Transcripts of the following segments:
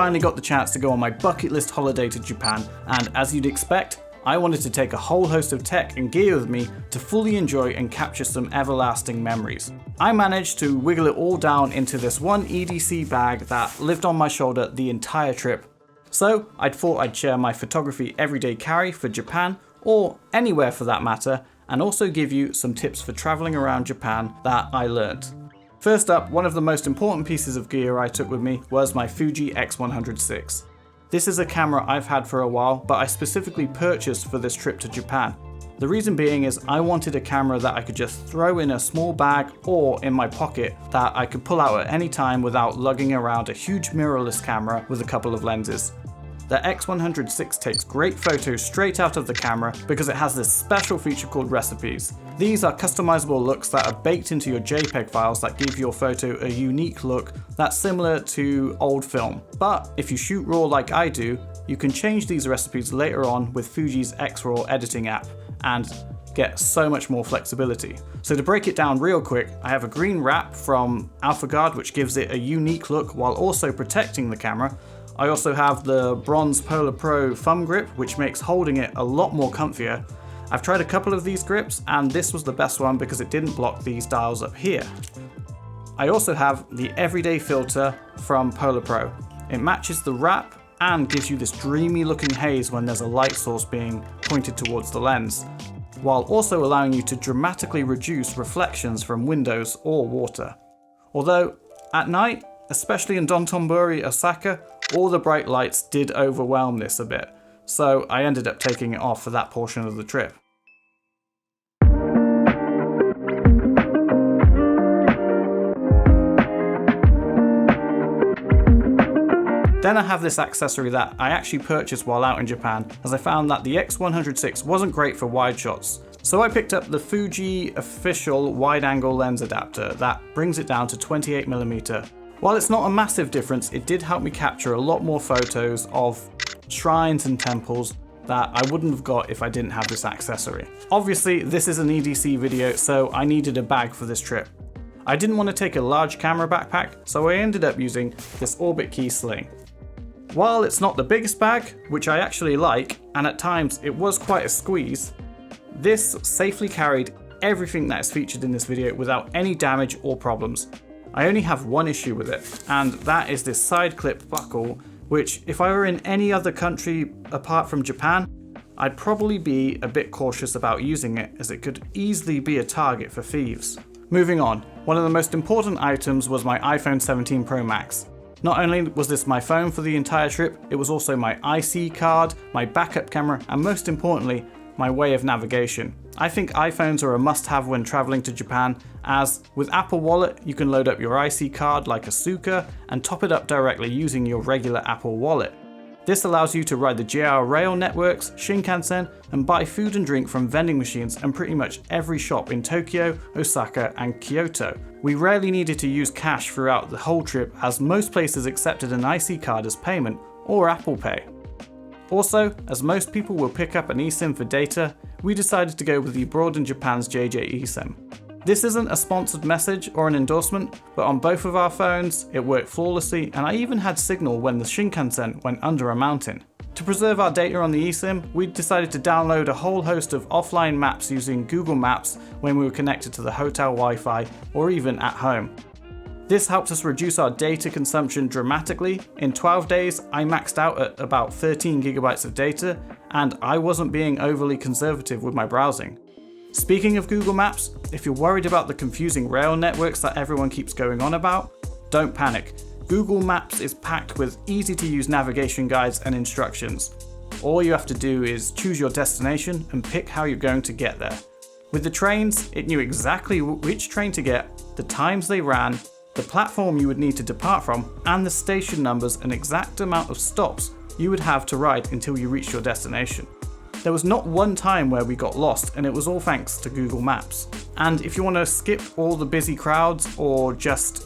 finally got the chance to go on my bucket list holiday to Japan, and as you'd expect, I wanted to take a whole host of tech and gear with me to fully enjoy and capture some everlasting memories. I managed to wiggle it all down into this one EDC bag that lived on my shoulder the entire trip. So I thought I'd share my photography everyday carry for Japan, or anywhere for that matter, and also give you some tips for traveling around Japan that I learned. First up, one of the most important pieces of gear I took with me was my Fuji X100VI. This is a camera I've had for a while, but I specifically purchased for this trip to Japan. The reason being is I wanted a camera that I could just throw in a small bag or in my pocket that I could pull out at any time without lugging around a huge mirrorless camera with a couple of lenses. The X100VI takes great photos straight out of the camera because it has this special feature called recipes. These are customizable looks that are baked into your JPEG files that give your photo a unique look that's similar to old film. But if you shoot RAW like I do, you can change these recipes later on with Fuji's XRAW editing app and get so much more flexibility. So to break it down real quick, I have a green wrap from AlphaGuard which gives it a unique look while also protecting the camera. I also have the bronze Polar Pro thumb grip, which makes holding it a lot more comfier. I've tried a couple of these grips and this was the best one because it didn't block these dials up here. I also have the Everyday filter from Polar Pro. It matches the wrap and gives you this dreamy looking haze when there's a light source being pointed towards the lens, while also allowing you to dramatically reduce reflections from windows or water. Although at night, especially in Dotonbori, Osaka, all the bright lights did overwhelm this a bit, so I ended up taking it off for that portion of the trip. Then I have this accessory that I actually purchased while out in Japan, as I found that the X100VI wasn't great for wide shots. So I picked up the Fuji official wide-angle lens adapter that brings it down to 28mm. While it's not a massive difference, it did help me capture a lot more photos of shrines and temples that I wouldn't have got if I didn't have this accessory. Obviously, this is an EDC video, so I needed a bag for this trip. I didn't want to take a large camera backpack, so I ended up using this Orbit Key Sling. While it's not the biggest bag, which I actually like, and at times it was quite a squeeze, this safely carried everything that is featured in this video without any damage or problems. I only have one issue with it, and that is this side clip buckle, which if I were in any other country apart from Japan, I'd probably be a bit cautious about using it as it could easily be a target for thieves. Moving on, one of the most important items was my iPhone 17 Pro Max. Not only was this my phone for the entire trip, it was also my IC card, my backup camera, and most importantly, my way of navigation. I think iPhones are a must-have when traveling to Japan, as with Apple Wallet you can load up your IC card like a Suica and top it up directly using your regular Apple Wallet. This allows you to ride the JR rail networks, Shinkansen, and buy food and drink from vending machines and pretty much every shop in Tokyo, Osaka, and Kyoto. We rarely needed to use cash throughout the whole trip, as most places accepted an IC card as payment or Apple Pay. Also, as most people will pick up an eSIM for data, we decided to go with the Abroad in Japan's JJ eSIM. This isn't a sponsored message or an endorsement, but on both of our phones, it worked flawlessly, and I even had signal when the Shinkansen went under a mountain. To preserve our data on the eSIM, we decided to download a whole host of offline maps using Google Maps when we were connected to the hotel Wi-Fi or even at home. This helps us reduce our data consumption dramatically. In 12 days, I maxed out at about 13 gigabytes of data, and I wasn't being overly conservative with my browsing. Speaking of Google Maps, if you're worried about the confusing rail networks that everyone keeps going on about, don't panic. Google Maps is packed with easy to use navigation guides and instructions. All you have to do is choose your destination and pick how you're going to get there. With the trains, it knew exactly which train to get, the times they ran, the platform you would need to depart from, and the station numbers and exact amount of stops you would have to ride until you reached your destination. There was not one time where we got lost, and it was all thanks to Google Maps. And if you want to skip all the busy crowds or just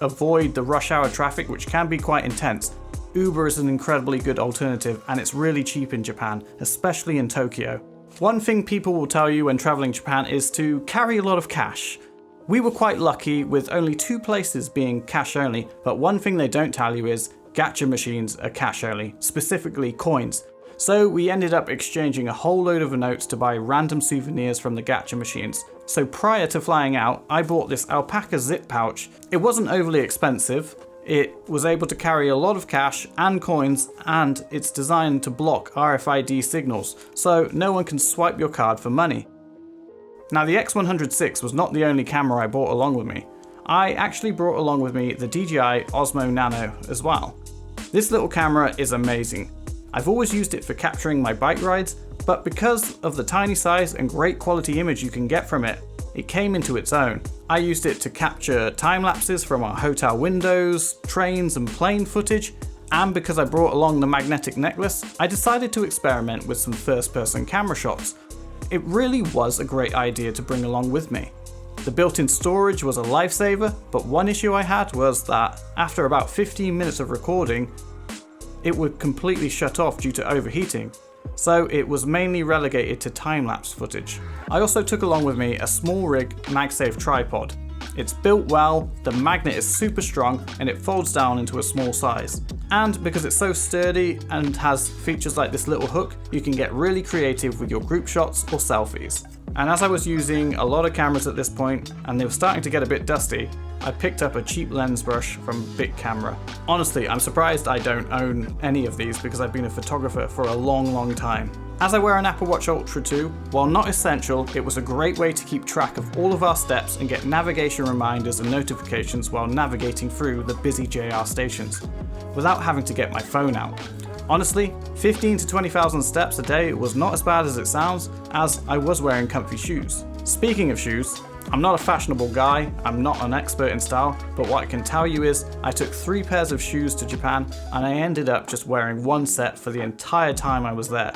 avoid the rush hour traffic, which can be quite intense, Uber is an incredibly good alternative, and it's really cheap in Japan, especially in Tokyo. One thing people will tell you when traveling Japan is to carry a lot of cash. We were quite lucky with only 2 places being cash only, but one thing they don't tell you is gacha machines are cash only, specifically coins. So we ended up exchanging a whole load of notes to buy random souvenirs from the gacha machines. So prior to flying out, I bought this alpaca zip pouch. It wasn't overly expensive. It was able to carry a lot of cash and coins, and it's designed to block RFID signals, so no one can swipe your card for money. Now the X106 was not the only camera I brought along with me. I actually brought along with me the DJI Osmo Nano as well. This little camera is amazing. I've always used it for capturing my bike rides, but because of the tiny size and great quality image you can get from it, it came into its own. I used it to capture time lapses from our hotel windows, trains and plane footage, and because I brought along the magnetic necklace, I decided to experiment with some first-person camera shots. It really was a great idea to bring along with me. The built-in storage was a lifesaver, but one issue I had was that after about 15 minutes of recording, it would completely shut off due to overheating. So it was mainly relegated to time-lapse footage. I also took along with me a small rig MagSafe Tripod. It's built well, the magnet is super strong, and it folds down into a small size. And because it's so sturdy and has features like this little hook, you can get really creative with your group shots or selfies. And as I was using a lot of cameras at this point, and they were starting to get a bit dusty, I picked up a cheap lens brush from Bic Camera. Honestly, I'm surprised I don't own any of these because I've been a photographer for a long time. As I wear an Apple Watch Ultra 2, while not essential, it was a great way to keep track of all of our steps and get navigation reminders and notifications while navigating through the busy JR stations, without having to get my phone out. Honestly, 15 to 20,000 steps a day was not as bad as it sounds, as I was wearing comfy shoes. Speaking of shoes, I'm not a fashionable guy, I'm not an expert in style, but what I can tell you is I took 3 pairs of shoes to Japan and I ended up just wearing one set for the entire time I was there.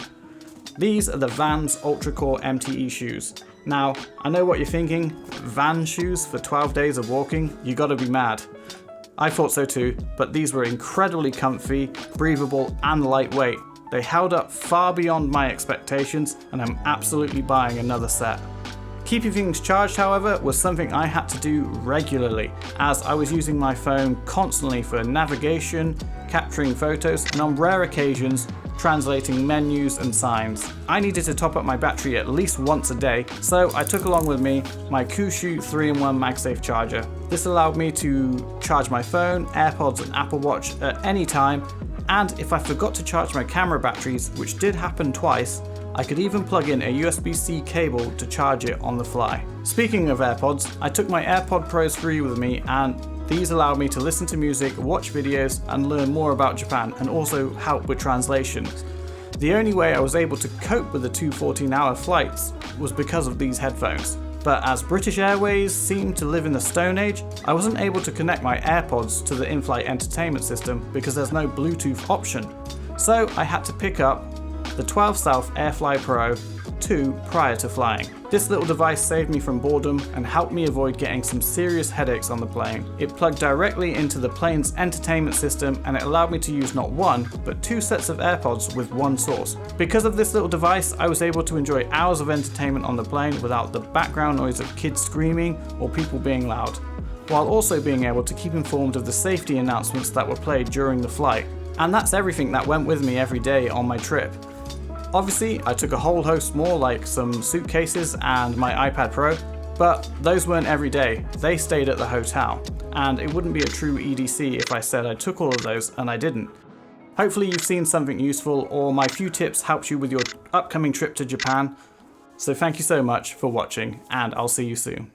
These are the Vans Ultracore MTE shoes. Now, I know what you're thinking, Vans shoes for 12 days of walking? You gotta be mad. I thought so too, but these were incredibly comfy, breathable and lightweight. They held up far beyond my expectations and I'm absolutely buying another set. Keeping things charged, however, was something I had to do regularly, as I was using my phone constantly for navigation, capturing photos, and on rare occasions, translating menus and signs. I needed to top up my battery at least once a day, so I took along with me my Kushu 3-in-1 MagSafe charger. This allowed me to charge my phone, AirPods and Apple Watch at any time, and if I forgot to charge my camera batteries, which did happen twice, I could even plug in a USB-C cable to charge it on the fly. Speaking of AirPods, I took my AirPod Pros 3 with me, and these allowed me to listen to music, watch videos, and learn more about Japan, and also help with translations. The only way I was able to cope with the 2 14-hour flights was because of these headphones. But as British Airways seemed to live in the Stone Age, I wasn't able to connect my AirPods to the in-flight entertainment system because there's no Bluetooth option. So I had to pick up the 12 South AirFly Pro 2 prior to flying. This little device saved me from boredom and helped me avoid getting some serious headaches on the plane. It plugged directly into the plane's entertainment system and it allowed me to use not one, but 2 sets of AirPods with one source. Because of this little device, I was able to enjoy hours of entertainment on the plane without the background noise of kids screaming or people being loud, while also being able to keep informed of the safety announcements that were played during the flight. And that's everything that went with me every day on my trip. Obviously, I took a whole host more, like some suitcases and my iPad Pro, but those weren't every day, they stayed at the hotel, and it wouldn't be a true EDC if I said I took all of those and I didn't. Hopefully you've seen something useful, or my few tips helped you with your upcoming trip to Japan, so thank you so much for watching, and I'll see you soon.